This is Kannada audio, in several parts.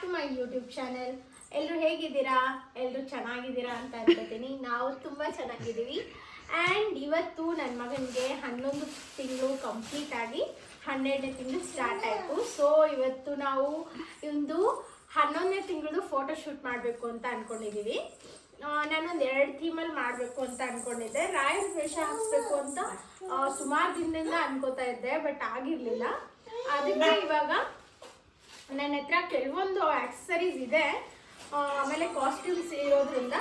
To my YouTube channel. ಎಲ್ಲರೂ ಹೇಗಿದ್ದೀರಾ? ಎಲ್ಲರೂ ಚೆನ್ನಾಗಿದ್ದೀರಾ ಅಂತ ಅನ್ಕೋತೀನಿ. ನಾವು ತುಂಬ ಚೆನ್ನಾಗಿದ್ದೀವಿ. ಆ್ಯಂಡ್ ಇವತ್ತು ನನ್ನ ಮಗನಿಗೆ 11 ತಿಂಗಳು ಕಂಪ್ಲೀಟ್ ಆಗಿ 12ನೇ ತಿಂಗಳು ಸ್ಟಾರ್ಟ್ ಆಯಿತು. ಸೊ ಇವತ್ತು ನಾವು ಒಂದು 11ನೇ ತಿಂಗಳದು ಫೋಟೋ ಶೂಟ್ ಮಾಡಬೇಕು ಅಂತ ಅಂದ್ಕೊಂಡಿದ್ದೀವಿ. ನಾನೊಂದು 2 ಥೀಮಲ್ಲಿ ಮಾಡಬೇಕು ಅಂತ ಅಂದ್ಕೊಂಡಿದ್ದೆ. ರಾಯಲ್ ವೇಷ ಹಾಕ್ಸ್ಬೇಕು ಅಂತ ಸುಮಾರು ದಿನದಿಂದ ಅನ್ಕೋತಾ ಇದ್ದೆ, ಬಟ್ ಆಗಿರಲಿಲ್ಲ. ಅದಕ್ಕೆ ಇವಾಗ ನನ್ನ ಹತ್ರ ಕೆಲವೊಂದು ಆಕ್ಸೆಸರೀಸ್ ಇದೆ, ಆಮೇಲೆ ಕಾಸ್ಟ್ಯೂಮ್ಸ್ ಇರೋದ್ರಿಂದ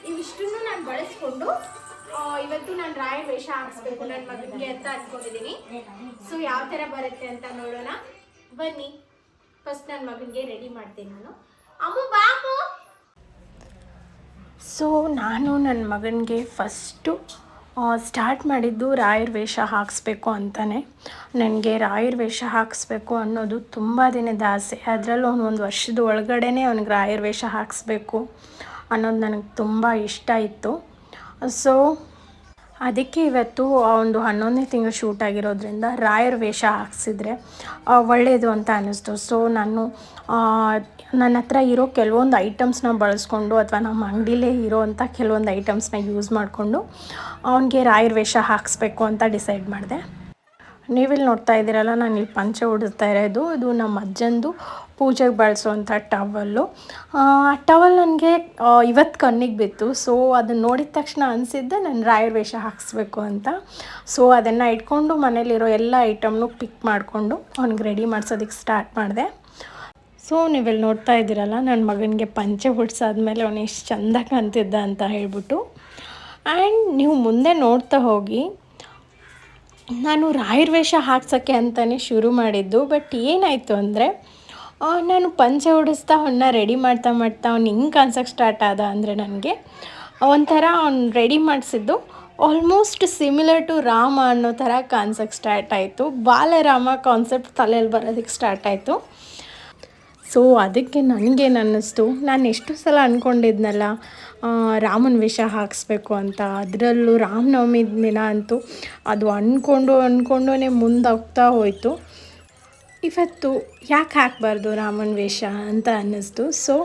ಇವಿಷ್ಟನ್ನು ನಾನು ಬಳಸ್ಕೊಂಡು ಇವತ್ತು ನಾನು ರಾಯಲ್ ವೇಷ ಹಾಕ್ಸ್ಬೇಕು ನನ್ನ ಮಗನಿಗೆ ಅಂತ ಅಂದ್ಕೊಂಡಿದ್ದೀನಿ. ಸೊ ಯಾವ ಥರ ಬರುತ್ತೆ ಅಂತ ನೋಡೋಣ ಬನ್ನಿ. ಫಸ್ಟ್ ನನ್ನ ಮಗನಿಗೆ ರೆಡಿ ಮಾಡ್ತೀನಿ ನಾನು. ಅಮ್ಮು ಬಾಮು. ಸೊ ನಾನು ನನ್ನ ಮಗನಿಗೆ ಫಸ್ಟು ಸ್ಟಾರ್ಟ್ ಮಾಡಿದ್ದು ರಾಯರ್ ವೇಷ ಹಾಕಿಸ್ಬೇಕು ಅಂತಲೇ. ನನಗೆ ರಾಯರ್ ವೇಷ ಹಾಕಿಸ್ಬೇಕು ಅನ್ನೋದು ತುಂಬ ದಿನದ ಆಸೆ. ಅದರಲ್ಲೂ ಒಂದು ವರ್ಷದ ಒಳಗಡೆ ಅವ್ನಿಗೆ ರಾಯರ್ ವೇಷ ಹಾಕಿಸ್ಬೇಕು ಅನ್ನೋದು ನನಗೆ ತುಂಬ ಇಷ್ಟ ಇತ್ತು. ಸೊ ಅದಕ್ಕೆ ಇವತ್ತು ಒಂದು 11ನೇ ತಿಂಗಳು ಶೂಟ್ ಆಗಿರೋದ್ರಿಂದ ರಾಯರ್ ವೇಷ ಹಾಕ್ಸಿದ್ರೆ ಒಳ್ಳೆಯದು ಅಂತ ಅನ್ನಿಸ್ತು. ಸೊ ನಾನು ನನ್ನ ಹತ್ರ ಇರೋ ಕೆಲವೊಂದು ಐಟಮ್ಸ್ನ ಬಳಸ್ಕೊಂಡು ಅಥವಾ ನಮ್ಮ ಅಂಗಡಿಲೇ ಇರೋವಂಥ ಕೆಲವೊಂದು ಐಟಮ್ಸ್ನ ಯೂಸ್ ಮಾಡಿಕೊಂಡು ಅವನಿಗೆ ರಾಯರ್ ವೇಷ ಹಾಕಿಸ್ಬೇಕು ಅಂತ ಡಿಸೈಡ್ ಮಾಡಿದೆ. ನೀವಿಲ್ಲಿ ನೋಡ್ತಾ ಇದ್ದೀರಲ್ಲ, ನಾನು ಇಲ್ಲಿ ಪಂಚೆ ಉಡಿಸ್ತಾ ಇರೋದು ಇದು ನಮ್ಮ ಅಜ್ಜಂದು ಪೂಜೆಗೆ ಬಳಸುವಂಥ ಟವಲ್ಲು. ಆ ಟವಲ್ ನನಗೆ ಇವತ್ತು ಕಣ್ಣಿಗೆ ಬಿತ್ತು. ಸೊ ಅದನ್ನು ನೋಡಿದ ತಕ್ಷಣ ಅನಿಸಿದ್ದೆ ನಾನು ರಾಯರ್ ವೇಷ ಹಾಕಿಸ್ಬೇಕು ಅಂತ. ಸೊ ಅದನ್ನು ಇಟ್ಕೊಂಡು ಮನೇಲಿರೋ ಎಲ್ಲ ಐಟಮ್ನು ಪಿಕ್ ಮಾಡಿಕೊಂಡು ಅವ್ನಿಗೆ ರೆಡಿ ಮಾಡ್ಸೋದಕ್ಕೆ ಸ್ಟಾರ್ಟ್ ಮಾಡಿದೆ. ಸೊ ನೀವಿಲ್ಲಿ ನೋಡ್ತಾ ಇದ್ದೀರಲ್ಲ, ನನ್ನ ಮಗನಿಗೆ ಪಂಚೆ ಹುಡ್ಸಾದ್ಮೇಲೆ ಅವನು ಎಷ್ಟು ಚೆಂದ ಕಾಣ್ತಿದ್ದ ಅಂತ ಹೇಳ್ಬಿಟ್ಟು. ಆ್ಯಂಡ್ ನೀವು ಮುಂದೆ ನೋಡ್ತಾ ಹೋಗಿ, ನಾನು ರಾಯರ್ ವೇಷ ಹಾಕ್ಸೋಕ್ಕೆ ಅಂತಲೇ ಶುರು ಮಾಡಿದ್ದು. ಬಟ್ ಏನಾಯಿತು ಅಂದರೆ, ನಾನು ಪಂಚೆ ಉಡಿಸ್ತಾ ಅವನ್ನ ರೆಡಿ ಮಾಡ್ತಾ ಅವ್ನು ಹಿಂಗೆ ಕಾಣಿಸೋಕ್ಕೆ ಸ್ಟಾರ್ಟ್ ಆದ ಅಂದರೆ ನನಗೆ ಒಂಥರ ಅವ್ನು ರೆಡಿ ಮಾಡಿಸಿದ್ದು ಆಲ್ಮೋಸ್ಟ್ ಸಿಮಿಲರ್ ಟು ರಾಮ ಅನ್ನೋ ಥರ ಕಾಣಿಸೋಕ್ಕೆ ಸ್ಟಾರ್ಟ್ ಆಯಿತು. ಬಾಲರಾಮ ಕಾನ್ಸೆಪ್ಟ್ ತಲೆಯಲ್ಲಿ ಬರೋದಕ್ಕೆ ಸ್ಟಾರ್ಟ್ ಆಯಿತು. ಸೊ ಅದಕ್ಕೆ ನನಗೇನು ಅನ್ನಿಸ್ತು, ನಾನು ಎಷ್ಟು ಸಲ ಅಂದ್ಕೊಂಡಿದ್ನಲ್ಲ ರಾಮನ ವೇಷ ಹಾಕಿಸ್ಬೇಕು ಅಂತ. ಅದರಲ್ಲೂ ರಾಮನವಮಿ ದಿನ ಅಂತೂ ಅದು ಅಂದ್ಕೊಂಡೇ ಮುಂದೋಗ್ತಾ ಹೋಯಿತು. ಇವತ್ತು ಯಾಕೆ ಹಾಕಬಾರ್ದು ರಾಮನ ವೇಷ ಅಂತ ಅನ್ನಿಸ್ತು. ಸೊ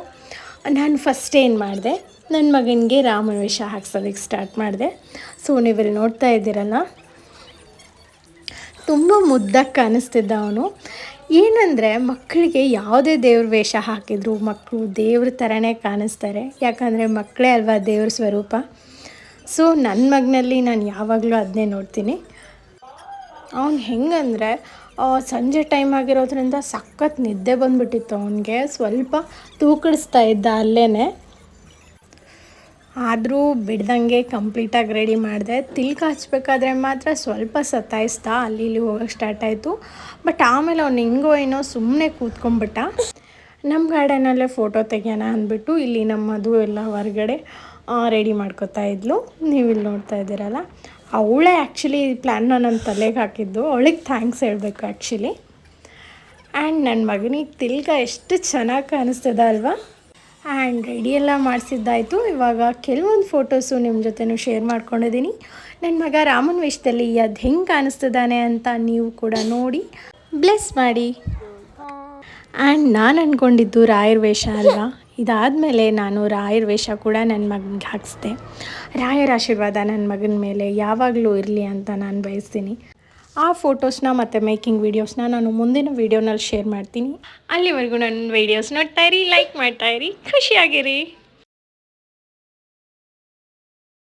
ನಾನು ಫಸ್ಟ್ ಏನು ಮಾಡಿದೆ, ನನ್ನ ಮಗನಿಗೆ ರಾಮನ ವೇಷ ಹಾಕ್ಸೋದಕ್ಕೆ ಸ್ಟಾರ್ಟ್ ಮಾಡಿದೆ. ಸೊ ನೀವಿಲ್ಲಿ ನೋಡ್ತಾ ಇದ್ದೀರಲ್ಲ, ತುಂಬ ಮುದ್ದಾಗಿ ಕಾಣಿಸ್ತಿದ್ದ ಅವನು. ಏನಂದರೆ ಮಕ್ಕಳಿಗೆ ಯಾವುದೇ ದೇವ್ರ ವೇಷ ಹಾಕಿದ್ರು ಮಕ್ಕಳು ದೇವ್ರ ಥರನೇ ಕಾಣಿಸ್ತಾರೆ. ಯಾಕಂದರೆ ಮಕ್ಕಳೇ ಅಲ್ವಾ ದೇವ್ರ ಸ್ವರೂಪ. ಸೊ ನನ್ನ ಮಗನಲ್ಲಿ ನಾನು ಯಾವಾಗಲೂ ಅದನ್ನೇ ನೋಡ್ತೀನಿ. ಅವ್ನು ಹೆಂಗಂದರೆ ಸಂಜೆ ಟೈಮ್ ಆಗಿರೋದ್ರಿಂದ ಸಖತ್ ನಿದ್ದೆ ಬಂದುಬಿಟ್ಟಿತ್ತು ಅವನಿಗೆ. ಸ್ವಲ್ಪ ತೂಕಡಿಸ್ತಾ ಇದ್ದ ಅಲ್ಲೇ. ಆದರೂ ಬಿಡ್ದಂಗೆ ಕಂಪ್ಲೀಟಾಗಿ ರೆಡಿ ಮಾಡಿದೆ. ತಿಲ್ಕ ಹಚ್ಬೇಕಾದ್ರೆ ಮಾತ್ರ ಸ್ವಲ್ಪ ಸತಾಯಿಸ್ತಾ ಅಲ್ಲಿ ಇಲ್ಲಿ ಹೋಗೋಕ್ಕೆ ಸ್ಟಾರ್ಟ್ ಆಯಿತು. ಬಟ್ ಆಮೇಲೆ ಅವ್ನು ಹೆಂಗೋ ಏನೋ ಸುಮ್ಮನೆ ಕೂತ್ಕೊಂಡ್ಬಿಟ್ಟ. ನಮ್ಮ ಗಾರ್ಡನಲ್ಲೇ ಫೋಟೋ ತೆಗೆಯೋಣ ಅಂದ್ಬಿಟ್ಟು ಇಲ್ಲಿ ನಮ್ಮದು ಎಲ್ಲ ಹೊರಗಡೆ ರೆಡಿ ಮಾಡ್ಕೋತಾ ಇದ್ಲು. ನೀವಿಲ್ಲಿ ನೋಡ್ತಾ ಇದ್ದೀರಲ್ಲ, ಅವಳೇ ಆ್ಯಕ್ಚುಲಿ ಪ್ಲ್ಯಾನ್ನ ನನ್ನ ತಲೆಗೆ ಹಾಕಿದ್ದು. ಅವಳಿಗೆ ಥ್ಯಾಂಕ್ಸ್ ಹೇಳಬೇಕು ಆ್ಯಕ್ಚುಲಿ. ಆ್ಯಂಡ್ ನನ್ನ ಮಗನಿಗೆ ತಿಲ್ಕ ಎಷ್ಟು ಚೆನ್ನಾಗಿ ಕಾಣಿಸ್ತದ ಅಲ್ವಾ. ಆ್ಯಂಡ್ ರೆಡಿ ಎಲ್ಲ ಮಾಡಿಸಿದ್ದಾಯಿತು. ಇವಾಗ ಕೆಲವೊಂದು ಫೋಟೋಸು ನಿಮ್ಮ ಜೊತೆನೂ ಶೇರ್ ಮಾಡ್ಕೊಂಡಿದ್ದೀನಿ. ನನ್ನ ಮಗ ರಾಮನ ವೇಷದಲ್ಲಿ ಅದು ಹೆಂಗೆ ಕಾಣಿಸ್ತಿದ್ದಾನೆ ಅಂತ ನೀವು ಕೂಡ ನೋಡಿ ಬ್ಲೆಸ್ ಮಾಡಿ. ಆ್ಯಂಡ್ ನಾನು ಅಂದ್ಕೊಂಡಿದ್ದು ರಾಯರ್ ವೇಷ ಅಲ್ವಾ. ಇದಾದಮೇಲೆ ನಾನು ರಾಯರ್ ವೇಷ ಕೂಡ ನನ್ನ ಮಗನಿಗೆ ಹಾಕಿಸ್ದೆ. ರಾಯರ ಆಶೀರ್ವಾದ ನನ್ನ ಮಗನ ಮೇಲೆ ಯಾವಾಗಲೂ ಇರಲಿ ಅಂತ ನಾನು ಬಯಸ್ತೀನಿ. ಆ ಫೋಟೋಸ್ನ ಮತ್ತು ಮೇಕಿಂಗ್ ವೀಡಿಯೋಸ್ನ ನಾನು ಮುಂದಿನ ವೀಡಿಯೋನಲ್ಲಿ ಶೇರ್ ಮಾಡ್ತೀನಿ. ಅಲ್ಲಿವರೆಗೂ ನನ್ನ ವೀಡಿಯೋಸ್ ನೋಡ್ತಾಯಿರಿ, ಲೈಕ್ ಮಾಡ್ತಾಯಿರಿ, ಖುಷಿಯಾಗಿರಿ.